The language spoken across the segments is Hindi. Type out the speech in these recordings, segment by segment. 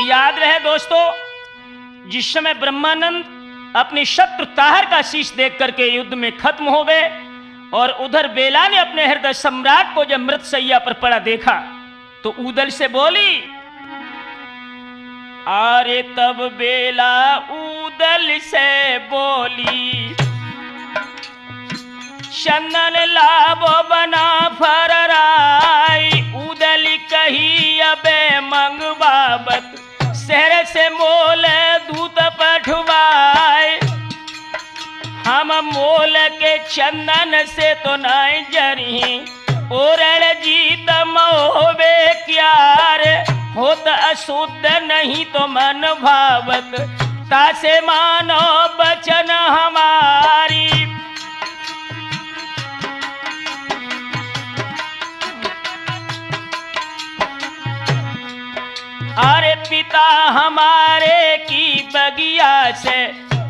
याद रहे दोस्तों, जिस समय ब्रह्मानंद अपनी शत्रु ताहर का शीश देख करके युद्ध में खत्म हो गए और उधर बेला ने अपने हृदय सम्राट को जब मृत शैया पर पड़ा देखा तो ऊदल से बोली, अरे तब बेला ऊदल से बोली, चंदन लाबो बना फरराई। ऊदल कही अबे मंगवाबत, शहर से मोल दूत पठवाए। हम मोल के चंदन से तो नहीं जरी, ओरण जीत मोहबे क्यार। होत अशुद्ध नहीं तो मन भावत, तासे मानो बचन हमारी। अरे पिता हमारे की बगिया से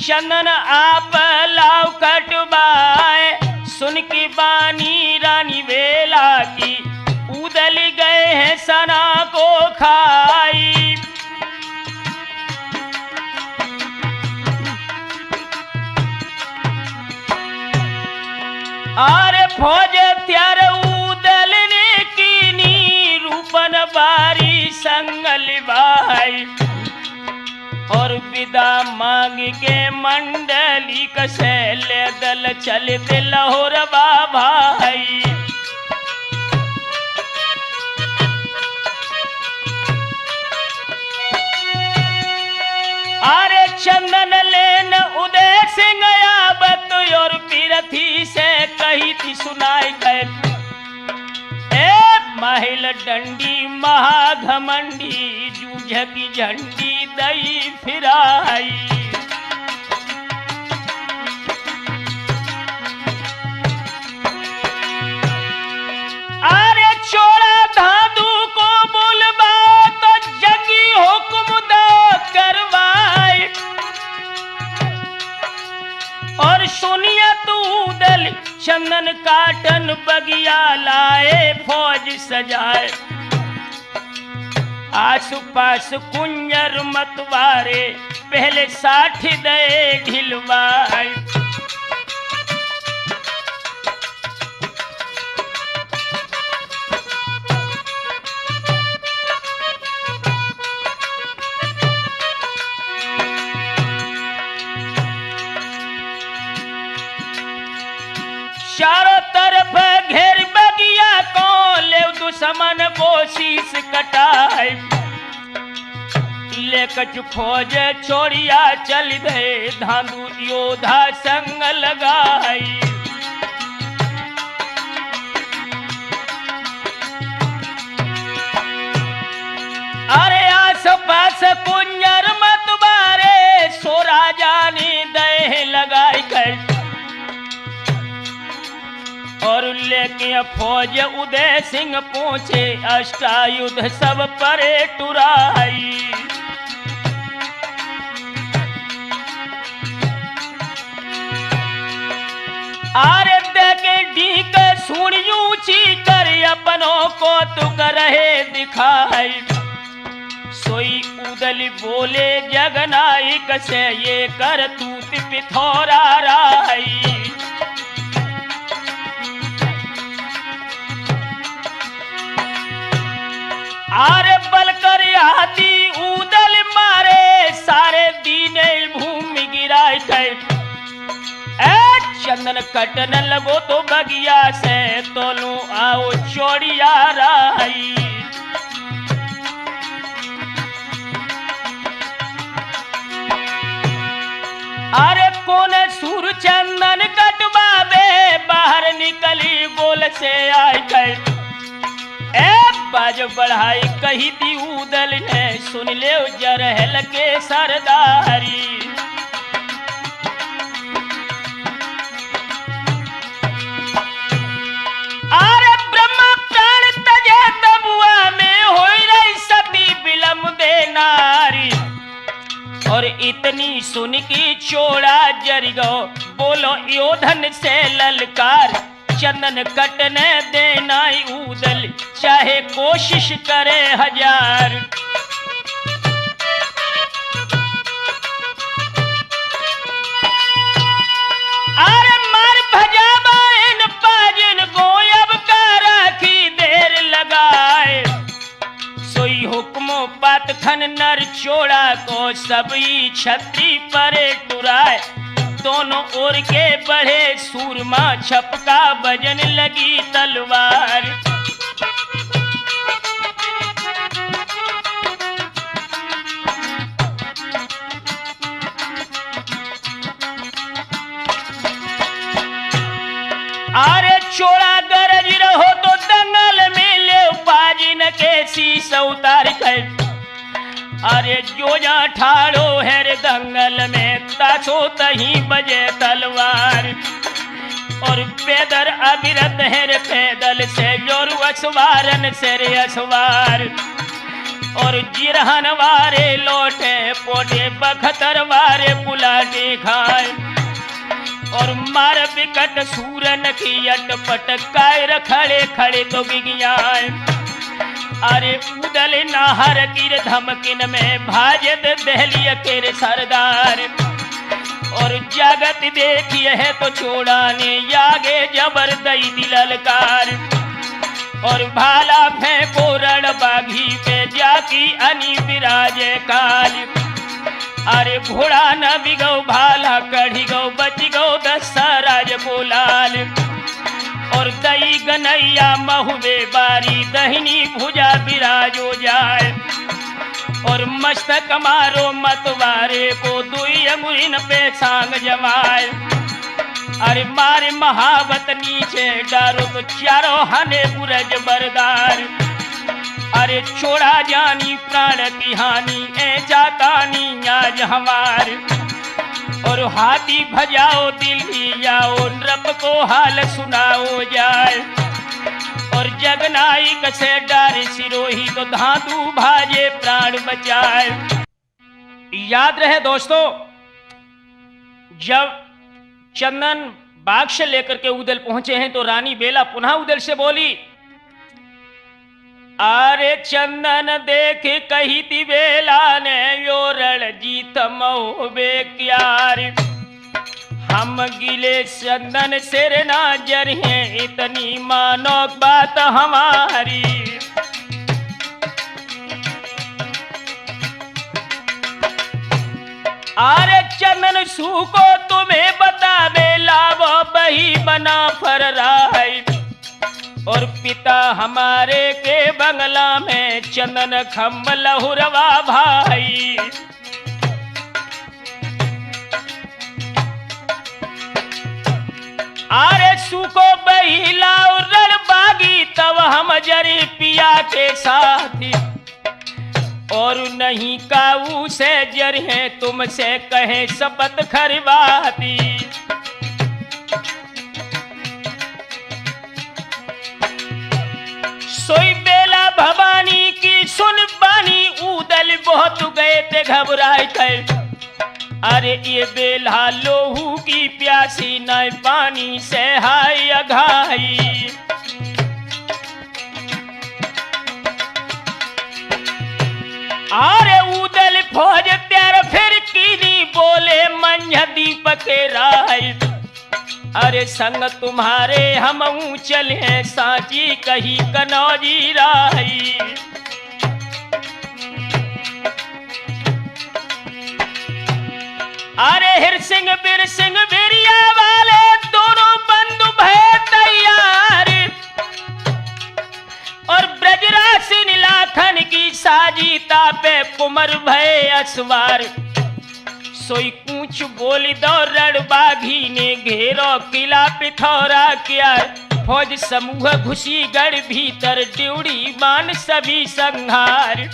चंदन आप लाव कटवाए। सुन की बानी रानी बेला की, ऊदल गए हैं सना को खाई। अरे फौज त्यार ऊदल ने कीनी, रूपन बारी संगल भाई। और विदा मांग के मंडली कसैल दल चलते लाहौर भाई। अरे चंदन लेन उदय सिंह आबत, और पीरथी से कही थी सुनाई गए। महिल डंडी महाघमंडी, जूझ की झंडी दई फिराई। अरे चोरा धादू को बुलवा, तो जंगी हुक्म दो करवाए। और सुनिया तू दल चंदन काटन बगिया लाए, फौज सजाए। आस पास कुंजर मतवारे, पहले 60 दे ढिलवाए। चारों तरफ घेर बगिया को, ले दुश्मन बोशीस कटाए। ले कछ फौज छोड़िया चल दे, धांधु योधा संग लगाई। अरे आस पास कुंजर मतवारे, सो राजा ने दे लगाई गई। और लेके फौज उदय सिंह पहुंचे, अष्टायुध सब परे टुराई। आरे देखे ढीक सुन ऊंची कर, अपनों को तुक रहे दिखाई। सोई उदल बोले जगनायक से, ये कर तूत पिथौरा राई। आरे बलकर हाथी ऊदल मारे, सारे दीने भूमि गिराए गए। चंदन कटन लगो तो बगिया से, तोलू आओ चोड़िया राई। अरे कौन सूर चंदन कटवावे, बाहर निकली गोल से आई गए। बाज बढ़ाई कही दी ऊदल ने, सुन ले जरहल के सरदारी। अरे ब्रह्मा प्राण तजे तबुआ में, हो रही सती बिलम दे नारी। और इतनी सुन की चोड़ा जर गो, बोलो योधन से ललकार। चंदन कटने देना ऊदल, चाहे कोशिश करे हजार। बात खन नर चोड़ा को सबई छत्री परे टुराए। दोनों ओर के बढ़े सूरमा छपका बजन लगी तलवार। अरे चोड़ा गरज रहो तो दंगल में ले बाजिन के शीश उतार कर। अरे जो जा ठाड़ो है रे दंगल में तासो तही बजे तलवार। और पैदल अविरत है रे पैदल से जोर असवारन से रे असवार। और जिरहन वारे लोटे पोटे बखतर वारे पुलाटे खाए। और मार विकट सूरन की अटपट कायर खड़े खड़े तो गिगियाए। अरे उदल नाहर गिर धमकिन में भाजत दहलिय के सरदार। और जगत देखिए है तो चोड़ा ने यागे जबर दई दिललकार। और भाला फेंको रण बागी पे जाकी अनी विराजे काल। अरे घोड़ा न बिगो भाला कढ़ी गो बच गो दशराज को लाल। और दई गनैया महुबे बारी दहिनी भुजा विराजो जाए। और मस्तक मारो मतवारे को दुई अंगुरिन पे सांग जमाए। अरे मारे महावत नीचे डारो तो चारों हने बुरज बरदार। अरे छोड़ा जानी प्राण की हानि ए जातानी आज हमार। और हाथी भजाओ दिल्ली जाओ नृप को हाल सुनाओ जाए। और जगनायक से डार सिरोही तो धातु भाजे प्राण बचाए। याद रहे दोस्तों, जब चंदन बाग से लेकर के उदल पहुंचे हैं तो रानी बेला पुनः उदल से बोली, अरे चंदन देख कही ती बेला ने यो रणजीत मोहबे क्यार। हम गिले चंदन सिर ना जर हैं इतनी मानो बात हमारी। अरे चंदन सू को तुम्हें बता बेला वो बही बना फर राय। और पिता हमारे के बंगला में चंदन खम्ब लहुरवा भाई। अरे सुको बहिला रण बागी तब हम जरी पिया के साथी। और नहीं काऊ से जर है तुमसे कहे शपथ खरवाती। सोई बेला भवानी की सुन बानी उदल बहुत गए थे घबराए थे। अरे ये बेला लोहू की प्यासी न पानी से हाय अघाई। अरे उदल फौज त्यार फिर कीनी बोले मंझ दीपक राय। अरे संग तुम्हारे हम चले साची कही कनौजी राही। अरे हिर सिंह बिरिया वाले दोनों बंधु भय तैयार। और ब्रजराज नीलाखन की साजी तापे कुमर भय असवार। सोई कूच बोली दो रणबागी ने घेरो किला पिथौरा किया। फौज समूह घुसी गढ़ भीतर ड्यूड़ी मान सभी संहार।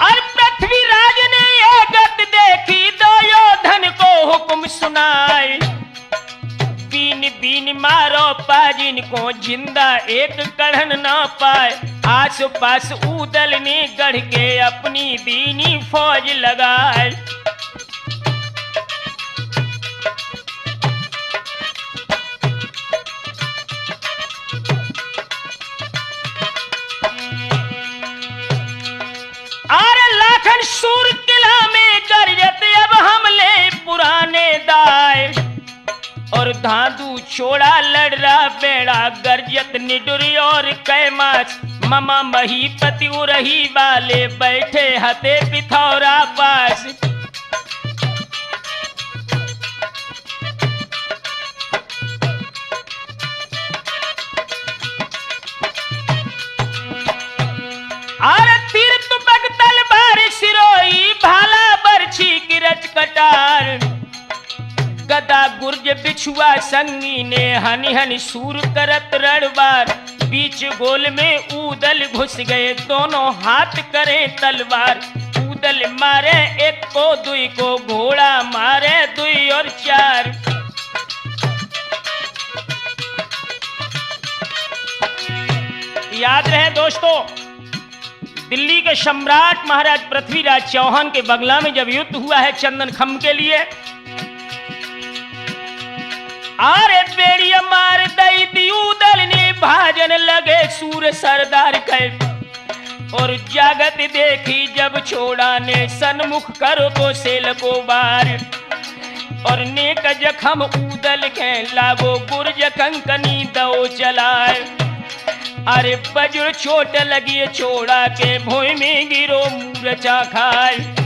और पृथ्वीराज ने ये गत देखी दो योधन को हुक्म सुनाए। बीन बीन मारो पाजिन को जिंदा एक कढ़न ना पाए। आस पास उदल ने गढ़ के अपनी दीनी फौज लगाए। अरे लाखन सूर किला में गरजत अब हमले पुराने दाए। और धांधू छोड़ा लड़ रहा बेड़ा गर्जत निडुरी और कैमाच ममा महीपति उरही वाले बैठे हते पिथौरा पास। आर तीर तुपक तलवार सिरोई भाला बरछी की रच कटार गदा गुर्ज बिछुआ संगी ने हनि हनि सूर करत रणबार। बीच गोल में ऊदल घुस गए दोनों हाथ करें तलवार। ऊदल मारे एक को दुई को घोड़ा मारे दुई और चार। याद रहे दोस्तों, दिल्ली के सम्राट महाराज पृथ्वीराज चौहान के बंगला में जब युद्ध हुआ है चंदन खंभ के लिए, आरे बेड़िया मार दई दी ऊदल ने भाजन लगे सूर सरदार कह। और जागत देखी जब छोड़ा ने सन्मुख करो तो सेल को बार। और नेक जखम ऊदल के लागो गुर्ज कंकनी दो चलाए। अरे बज्र चोट लगी छोड़ा के भूमि में गिरो मूर्छा खाए।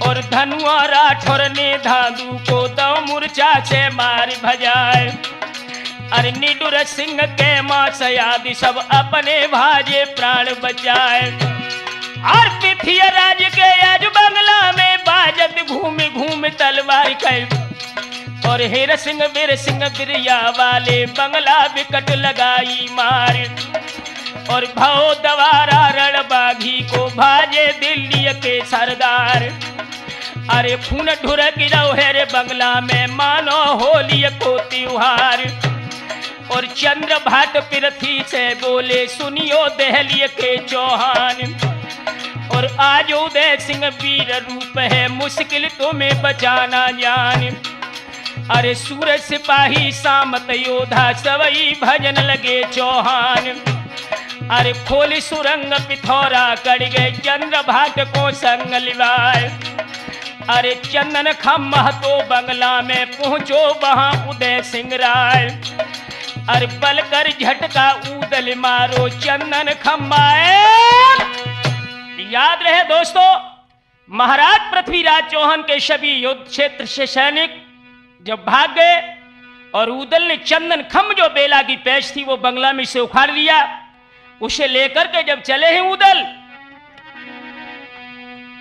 और धनुआ राठौर ने धादू को दो मूर्छा से मार भजाए। अरे निडुर सिंह के मां सयादि सब अपने भाजे प्राण बचाए। और पिथिया राज के आज बंगला में बाजत घूम घूम तलवार कह। और हेर सिंह बिरिया वाले बंगला विकट लगाई मार। और भाव दवारा रणबागी को भाजे दिल्ली के सरदार। अरे खून ढुर गिरौ है रे बंगला में मानो होली को त्योहार। और चंद्र भाट पृथ्वी से बोले सुनियो दहली के चौहान। और आज उदय सिंह वीर रूप है मुश्किल तुम्हें बचाना जान। अरे सूरज सिपाही सामत योधा सवई भजन लगे चौहान। अरे खोली सुरंग पिथौरा कड़ गए चंद्र भाट को संग लिवाए। अरे चंदन खम्मा तो बंगला में पहुंचो वहां उदय सिंह राय। अरे बल कर झटका ऊदल मारो चंदन खम्बाए। याद रहे दोस्तों, महाराज पृथ्वीराज चौहान के सभी युद्ध क्षेत्र से सैनिक जब भाग गए और ऊदल ने चंदन खम्ब जो बेला की पैच थी वो बंगला में से उखाड़ लिया। उसे लेकर के जब चले हैं ऊदल